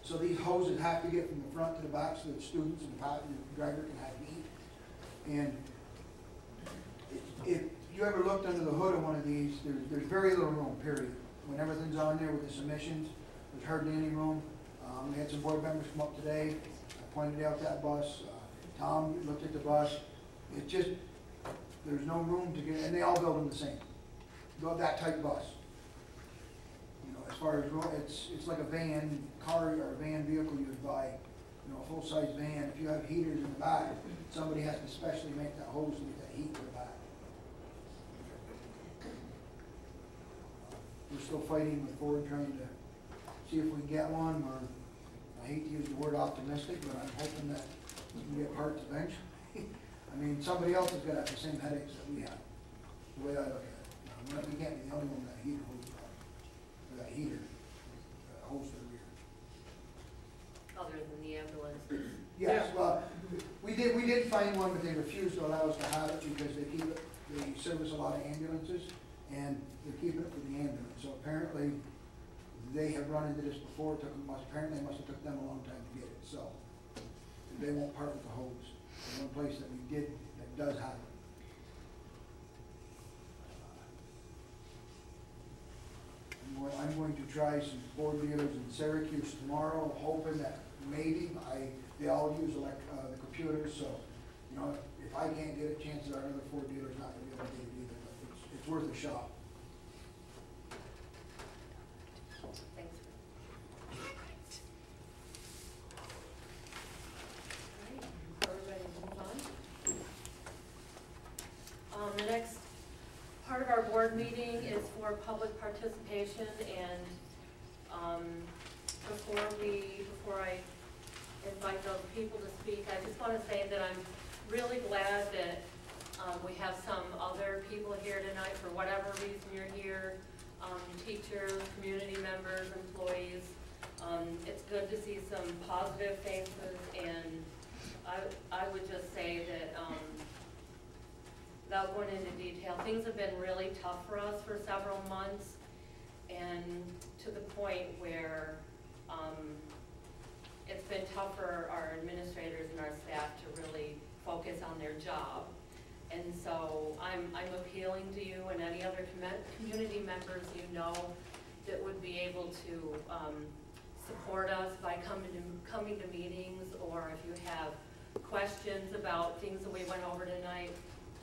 So these hoses have to get from the front to the back so that students and the driver can have heat. And if you ever looked under the hood of one of these, there's very little room, period. When everything's on there with the submissions, there's hardly any room. We had some board members come up today, I pointed out that bus. Tom looked at the bus. It's just, there's no room to get, and they all build them the same. That type bus. You know, as far as, it's like a van, car or a van vehicle you would buy, you know, a full-size van. If you have heaters in the back, somebody has to specially make that hose to get that heat to the back. We're still fighting with Ford, trying to see if we can get one. I hate to use the word optimistic, but I'm hoping that we can get parts eventually. I mean, somebody else has got the same headaches that we have, the way I look at it. We can't be the only one with that heater hose, or that heater, hose to the rear. Other than the ambulance. Yes, well, we did find one, but they refused to allow us to have it because they service a lot of ambulances, and they're keeping it for the ambulance. So apparently, they have run into this before, apparently it must have took them a long time to get it, so they won't part with the hose. The one place that we did, that does have it. I'm going to try some Ford dealers in Syracuse tomorrow, hoping that maybe they all use the computers, so, you know, if I can't get it, chances are another Ford dealer's not gonna be able to get it either, but it's worth a shot. Thanks. All right, are we ready to move on? The next part of our board meeting is for public participation, and before I invite those people to speak, I just want to say that I'm really glad that we have some other people here tonight for whatever reason you're here, teachers, community members, employees. It's good to see some positive faces, and I would just say that without going into detail, things have been really tough for us for several months, and to the point where it's been tough for our administrators and our staff to really focus on their job. And so I'm appealing to you and any other community members you know that would be able to support us by coming to meetings, or if you have questions about things that we went over tonight,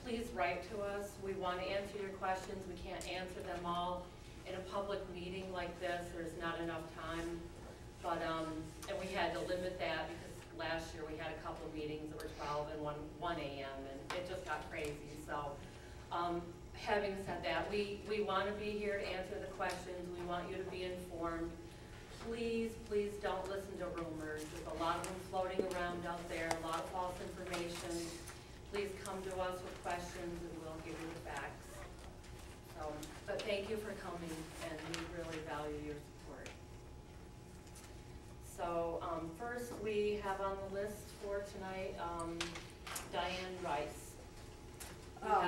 please write to us. We want to answer your questions. We can't answer them all in a public meeting like this. There's not enough time. But, and we had to limit that because last year we had a couple of meetings that were 12 and 1 a.m. and it just got crazy. So, having said that, we want to be here to answer the questions. We want you to be informed. Please, please don't listen to rumors. There's a lot of them floating around out there, a lot of false information. Please come to us with questions and we'll give you the facts. So, but thank you for coming, and we really value your support. So, first we have on the list for tonight, Diane Rice.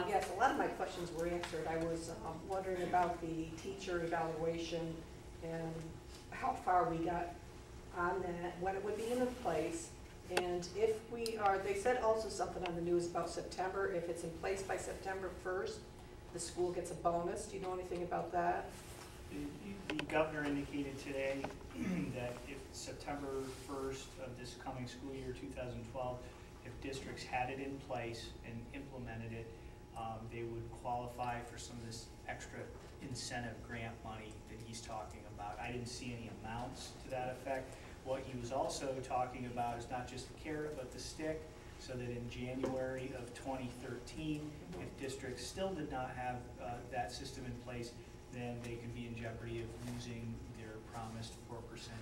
Yes, a lot of my questions were answered. I was wondering about the teacher evaluation and how far we got on that, when it would be in place. And if we are, they said also something on the news about September, if it's in place by September 1st, the school gets a bonus. Do you know anything about that? The governor indicated today that if September 1st of this coming school year, 2012, if districts had it in place and implemented it, they would qualify for some of this extra incentive grant money that he's talking about. I didn't see any amounts to that effect. What he was also talking about is not just the carrot, but the stick, so that in January of 2013, if districts still did not have that system in place, then they could be in jeopardy of losing their promised 4%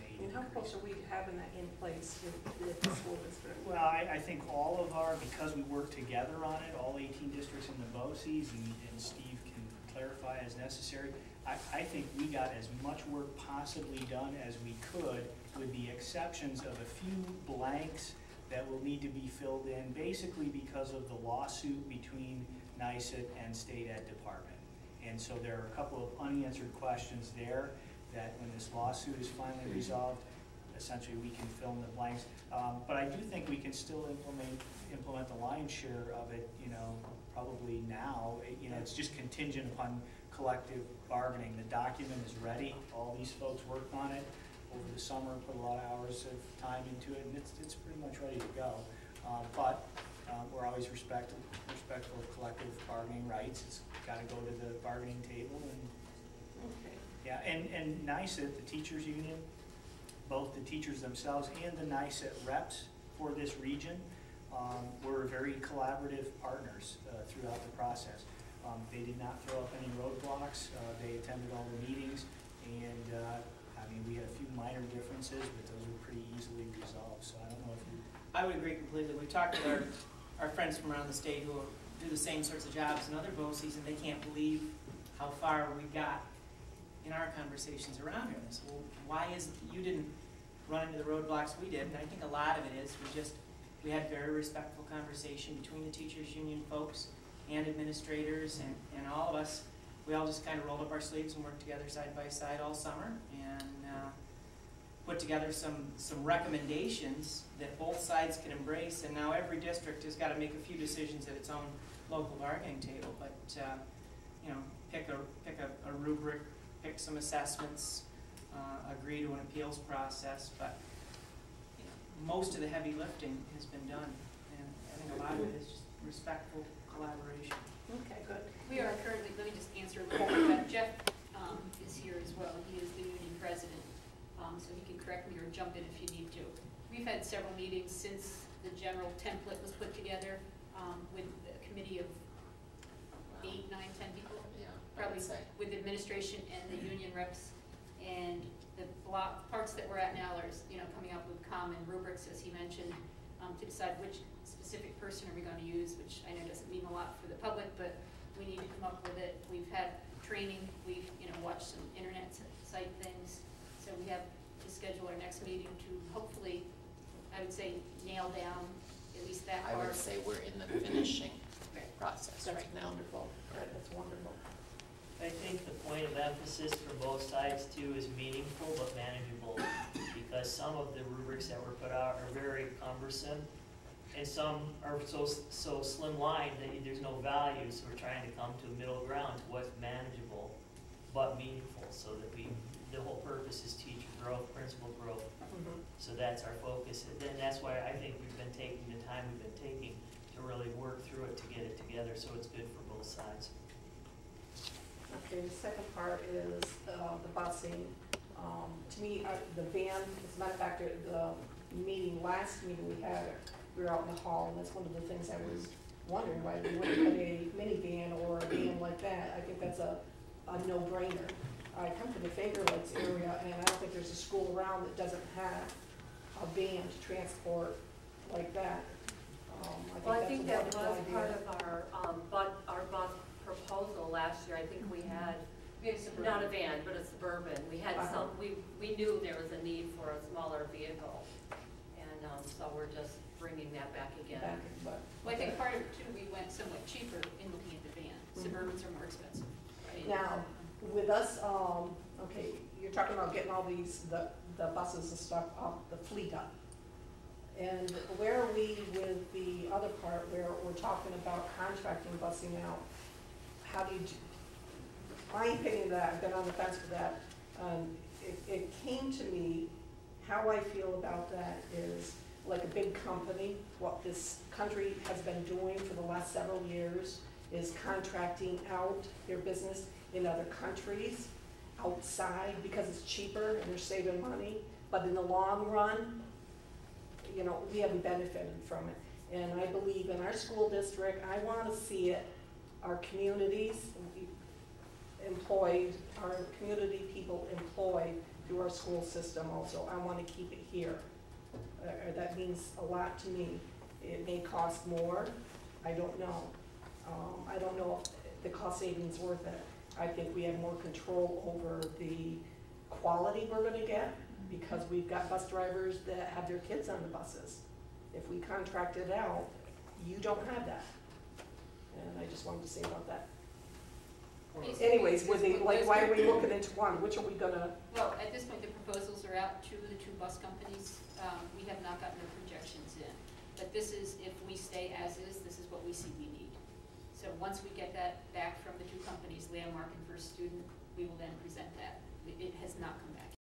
aid And how increase. close are we to having that in place with the school district? Well, I think all of our, because we work together on it, all 18 districts in the BOCES, and Steve can clarify as necessary, I think we got as much work possibly done as we could, with the exceptions of a few blanks that will need to be filled in, basically because of the lawsuit between NYSET and State Ed Department. And so there are a couple of unanswered questions there that when this lawsuit is finally resolved, essentially we can fill in the blanks. But I do think we can still implement the lion's share of it, you know, probably now. You know, it's just contingent upon collective bargaining. The document is ready. All these folks worked on it over the summer, put a lot of hours of time into it, and it's pretty much ready to go. But we're always respectful of collective bargaining rights. It's got to go to the bargaining table, and Okay. yeah, and NYSET, the teachers union, both the teachers themselves and the NYSET reps for this region, were very collaborative partners throughout the process. They did not throw up any roadblocks. They attended all the meetings, and I mean, we had a few minor differences, but those were pretty easily resolved. So I don't know if you. I would agree completely. We've talked with our friends from around the state who do the same sorts of jobs in other BOCES, and they can't believe how far we got in our conversations around here. They said, well, why is it that you didn't run into the roadblocks we did? And I think a lot of it is we had very respectful conversation between the teachers union folks and administrators and all of us. We all just kind of rolled up our sleeves and worked together side by side all summer, and put together some recommendations that both sides can embrace. And now every district has got to make a few decisions at its own local bargaining table. But you know, pick a rubric, pick some assessments, agree to an appeals process. But you know, most of the heavy lifting has been done, and I think a lot of it is just respectful collaboration. Okay, good. We are currently, let me just answer a little bit. Jeff is here as well. He is the union president, so he can correct me or jump in if you need to. We've had several meetings since the general template was put together with a committee of 8, 9, 10 people, probably with administration and the union reps. And the parts that we're at now are, you know, coming up with common rubrics, as he mentioned, to decide which specific person are we going to use, which I know doesn't mean a lot for the public, but we need to come up with it. We've had training, we've, you know, watched some internet site things, so we have to schedule our next meeting to hopefully, I would say, nail down at least that part. I would say we're in the finishing process That's right now. wonderful. Right, that's wonderful. I think the point of emphasis for both sides too is meaningful but manageable, because some of the rubrics that were put out are very cumbersome, and some are so slimline that there's no value. So we're trying to come to a middle ground to what's manageable but meaningful, so that the whole purpose is teacher growth, principal growth. Mm-hmm. So that's our focus, and then that's why I think we've been taking the time we've been taking to really work through it to get it together, so it's good for both sides. Okay, the second part is the busing. To me, the van, as a matter of fact, the last meeting we had, we were out in the hall, and that's one of the things I was wondering, why we wouldn't put a minivan or a van like that. I think that's a no-brainer. I come from the Finger Lakes area, and I don't think there's a school around that doesn't have a van to transport like that. Well, I think that was that's a wonderful part idea. of our bus proposal last year. I think we had, not a van, but a Suburban. We had some, we knew there was a need for a smaller vehicle. And so we're just bringing that back again. But, Well, I think part of it too, we went somewhat cheaper in looking at the van. Suburbans are more expensive, right? Now, with us, okay, you're talking about getting all these, the buses and stuff up, the fleet up. And where are we with the other part where we're talking about contracting busing out? how do you, my opinion that, I've been on the fence with that, it came to me, how I feel about that is, like a big company, what this country has been doing for the last several years is contracting out their business in other countries, outside, because it's cheaper and they're saving money, but in the long run, you know, we haven't benefited from it. And I believe in our school district, I want to see it, our communities employed, our community people employed through our school system also. I want to keep it here. That means a lot to me. It may cost more, I don't know. I don't know if the cost savings is worth it. I think we have more control over the quality we're gonna get, because we've got bus drivers that have their kids on the buses. If we contract it out, you don't have that. And I just wanted to say about that. Anyways, with the, like, why are we looking into one? Which are we gonna? Well, at this point, the proposals are out to the two bus companies. We have not gotten the projections in. But this is, if we stay as is, this is what we see we need. So once we get that back from the two companies, Landmark and First Student, we will then present that. It has not come back